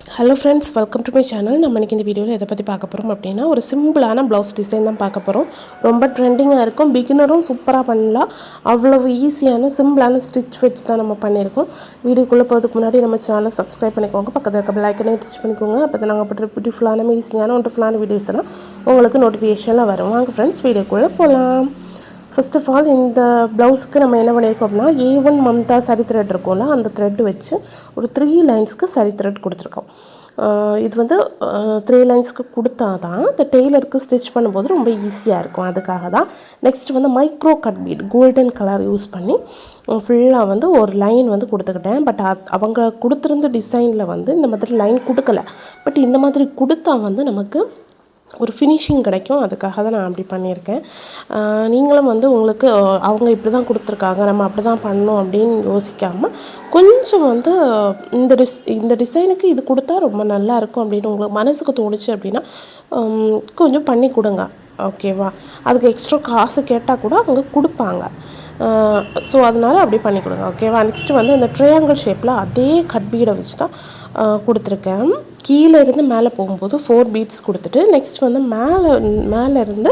Hello friends, welcome to my channel. நம்ம இன்றைக்கி இந்த வீடியோவில் எதை பற்றி பார்க்க போகிறோம் அப்படின்னா, ஒரு சிம்பிளான ப்ளவுஸ் டிசைன் தான் பார்க்க போகிறோம். ரொம்ப ட்ரெண்டிங்காக இருக்கும், பிகினரும் சூப்பராக பண்ணலாம். அவ்வளவு ஈஸியான சிம்பிளான ஸ்டிச் வச்சு தான் நம்ம பண்ணியிருக்கோம். வீடியோக்குள்ளே போகிறதுக்கு முன்னாடி நம்ம சேனலை சப்ஸ்கிரைப் பண்ணிக்கோங்க, பக்கத்தில் இருக்க பெல் ஐக்கனை டச் பண்ணிக்கோங்க. அப்போ தான் நாங்கள் பற்றி பியூட்டிஃபுல்லான ஈஸியான ஒன்றுஃபுல்லான வீடியோஸ் எல்லாம் உங்களுக்கு நோட்டிஃபிகேஷனில் வரும். வாங்க ஃப்ரெண்ட்ஸ், வீடியோக்குள்ளே போகலாம். ஃபர்ஸ்ட் ஆஃப் ஆல் இந்த ப்ளவுஸுக்கு நம்ம என்ன பண்ணியிருக்கோம் அப்படின்னா, A1 மம்தா சரி த்ரெட் இருக்கும்ல, அந்த த்ரெட் வச்சு ஒரு 3 லைன்ஸ்க்கு சரி த்ரெட் கொடுத்துருக்கோம். இது வந்து 3 லைன்ஸ்க்கு கொடுத்தா தான் இந்த டெய்லருக்கு ஸ்டிச் பண்ணும்போது ரொம்ப ஈஸியாக இருக்கும். அதுக்காக தான். நெக்ஸ்ட் வந்து micro cut beat golden colour use பண்ணி ஃபுல்லாக வந்து ஒரு லைன் வந்து கொடுத்துக்கிட்டேன். பட் அவங்க கொடுத்துருந்த டிசைனில் வந்து இந்த மாதிரி லைன் கொடுக்கல. பட் இந்த மாதிரி கொடுத்தா வந்து நமக்கு ஒரு ஃபினிஷிங் கிடைக்கும். அதுக்காக தான் நான் அப்படி பண்ணியிருக்கேன். நீங்களும் வந்து உங்களுக்கு அவங்க இப்படி தான் கொடுத்துருக்காங்க, நம்ம அப்படி தான் பண்ணணும் அப்படின்னு யோசிக்காமல் கொஞ்சம் வந்து இந்த டிசைனுக்கு இது கொடுத்தா ரொம்ப நல்லாயிருக்கும் அப்படின்னு உங்களுக்கு மனசுக்கு தோணுச்சு அப்படின்னா கொஞ்சம் பண்ணி கொடுங்க. ஓகேவா? அதுக்கு எக்ஸ்ட்ரா காசு கேட்டால் கூட அவங்க கொடுப்பாங்க. ஸோ அதனால் அப்படி பண்ணி கொடுங்க. ஓகேவா? நெக்ஸ்ட்டு வந்து இந்த ட்ரையாங்கிள் ஷேப்பில் அதே கட் பீடை வச்சு தான் கொடுத்துருக்கேன். கீழே இருந்து மேலே போகும்போது 4 பீட்ஸ் கொடுத்துட்டு நெக்ஸ்ட் வந்து மேலே இருந்து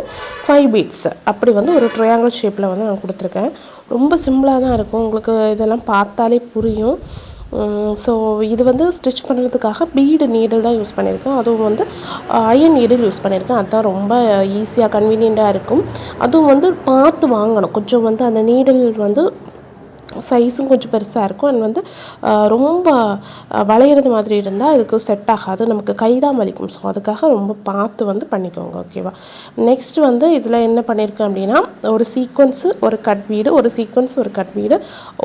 5 பீட்ஸ் அப்படி வந்து ஒரு ட்ரையாங்கிள் ஷேப்பில் வந்து நான் கொடுத்துருக்கேன். ரொம்ப சிம்பிளாக தான் இருக்கும், உங்களுக்கு இதெல்லாம் பார்த்தாலே புரியும். ஸோ இது வந்து ஸ்டிச் பண்ணுறதுக்காக பீடு நீடில் தான் யூஸ் பண்ணியிருக்கேன். அதுவும் வந்து அயன் நீடில் யூஸ் பண்ணியிருக்கேன். அதுதான் ரொம்ப ஈஸியாக கன்வீனியண்ட்டாக இருக்கும். அதுவும் வந்து பார்த்து வாங்கணும். கொஞ்சம் வந்து அந்த நீடில் வந்து சைஸும் கொஞ்சம் பெருசாக இருக்கும். அண்ட் வந்து ரொம்ப வளையிறது மாதிரி இருந்தால் இதுக்கு செட் ஆகாது, நமக்கு கை தான் வலிக்கும். ஸோ அதுக்காக ரொம்ப பார்த்து வந்து பண்ணிக்கோங்க. ஓகேவா? நெக்ஸ்ட் வந்து இதில் என்ன பண்ணியிருக்கேன் அப்படின்னா, ஒரு சீக்வன்ஸு ஒரு கட் பீடு, ஒரு சீக்வன்ஸ் ஒரு கட் பீடு,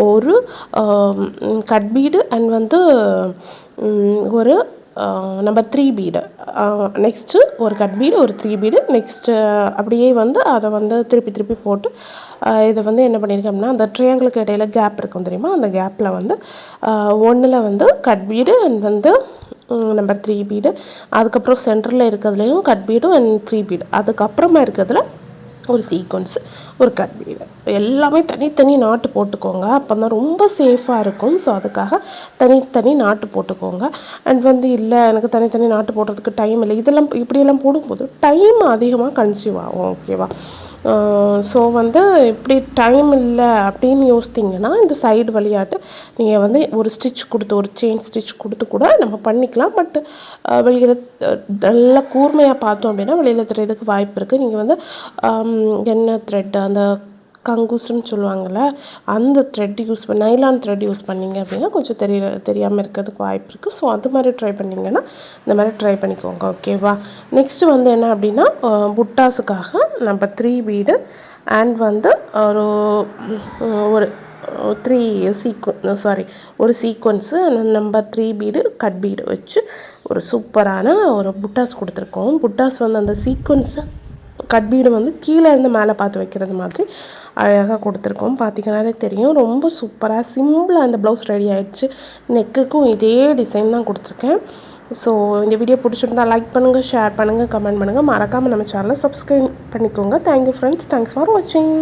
ஒரு கட் பீடு அண்ட் வந்து ஒரு நம்பர் 3 பீடு, நெக்ஸ்ட்டு ஒரு கட் பீடு ஒரு 3 பீடு, நெக்ஸ்ட்டு அப்படியே வந்து அதை வந்து திருப்பி போட்டு இதை வந்து என்ன பண்ணியிருக்கேன் அப்படின்னா, அந்த ட்ரையாங்கிளுக்கு இடையில கேப் இருக்கும் தெரியுமா, அந்த கேப்பில் வந்து ஒன்றில் வந்து கட் பீடு அண்ட் வந்து நம்பர் 3 பீடு, அதுக்கப்புறம் சென்டரில் இருக்கிறதுலையும் கட் பீடும் அண்ட் 3 பீடு, அதுக்கப்புறமா இருக்கிறதுல ஒரு சீக்வன்ஸ் ஒரு கட் பீடு, எல்லாமே தனித்தனி நாட்டு போட்டுக்கோங்க. அப்போ தான் ரொம்ப சேஃபாக இருக்கும். ஸோ அதுக்காக தனி நாட்டு போட்டுக்கோங்க. அண்ட் வந்து இல்லை எனக்கு தனித்தனி நாட்டு போடுறதுக்கு டைம் இல்லை, இதெல்லாம் இப்படியெல்லாம் போடும்போது டைம் அதிகமாக கன்சியூம் ஆகும். ஓகேவா? ஸோ வந்து இப்படி டைம் இல்லை அப்படின்னு யோசித்திங்கன்னா இந்த சைடு வழியாட்டு நீங்கள் வந்து ஒரு ஸ்டிச் கொடுத்து ஒரு செயின் ஸ்டிச் கொடுத்து கூட நம்ம பண்ணிக்கலாம். பட் வெளியில் நல்லா கூர்மையாக பார்த்தோம் அப்படின்னா வெளியில் தெரியறதுக்கு வாய்ப்பு இருக்குது. நீங்கள் வந்து என்ன த்ரெட் அந்த கங்கூஸ்ன்னு சொல்லுவாங்கள்ல, அந்த த்ரெட் யூஸ் பண்ணி நைலான் த்ரெட் யூஸ் பண்ணிங்க அப்படின்னா கொஞ்சம் தெரியாமல் இருக்கிறதுக்கு வாய்ப்பு இருக்குது. ஸோ அது மாதிரி ட்ரை பண்ணிங்கன்னா இந்த மாதிரி ட்ரை பண்ணிக்கோங்க. ஓகேவா? நெக்ஸ்ட்டு வந்து என்ன அப்படின்னா, புட்டாஸுக்காக நம்பர் 3 பீடு அண்ட் வந்து ஒரு 3 ஒரு sequence number 3 bead cut bead வச்சு ஒரு சூப்பரான ஒரு புட்டாஸ் கொடுத்துருக்கோம். புட்டாஸ் வந்து அந்த சீக்வன்ஸை கட் பீடு வந்து கீழே இருந்து மேலே பார்த்து வைக்கிறது மாதிரி அழகாக கொடுத்துருக்கோம். பார்த்திங்கனாலே தெரியும், ரொம்ப சூப்பராக சிம்பிளாக அந்த ப்ளவுஸ் ரெடி ஆகிடுச்சு. நெக்குக்கும் இதே டிசைன் தான் கொடுத்துருக்கேன். ஸோ இந்த வீடியோ பிடிச்சிருந்தா லைக் பண்ணுங்கள், ஷேர் பண்ணுங்கள், கமெண்ட் பண்ணுங்கள். மறக்காமல் நம்ம சேனலை சப்ஸ்கிரைப் பண்ணிக்கோங்க. தேங்க்யூ ஃப்ரெண்ட்ஸ், தேங்க்ஸ் ஃபார் வாட்சிங்.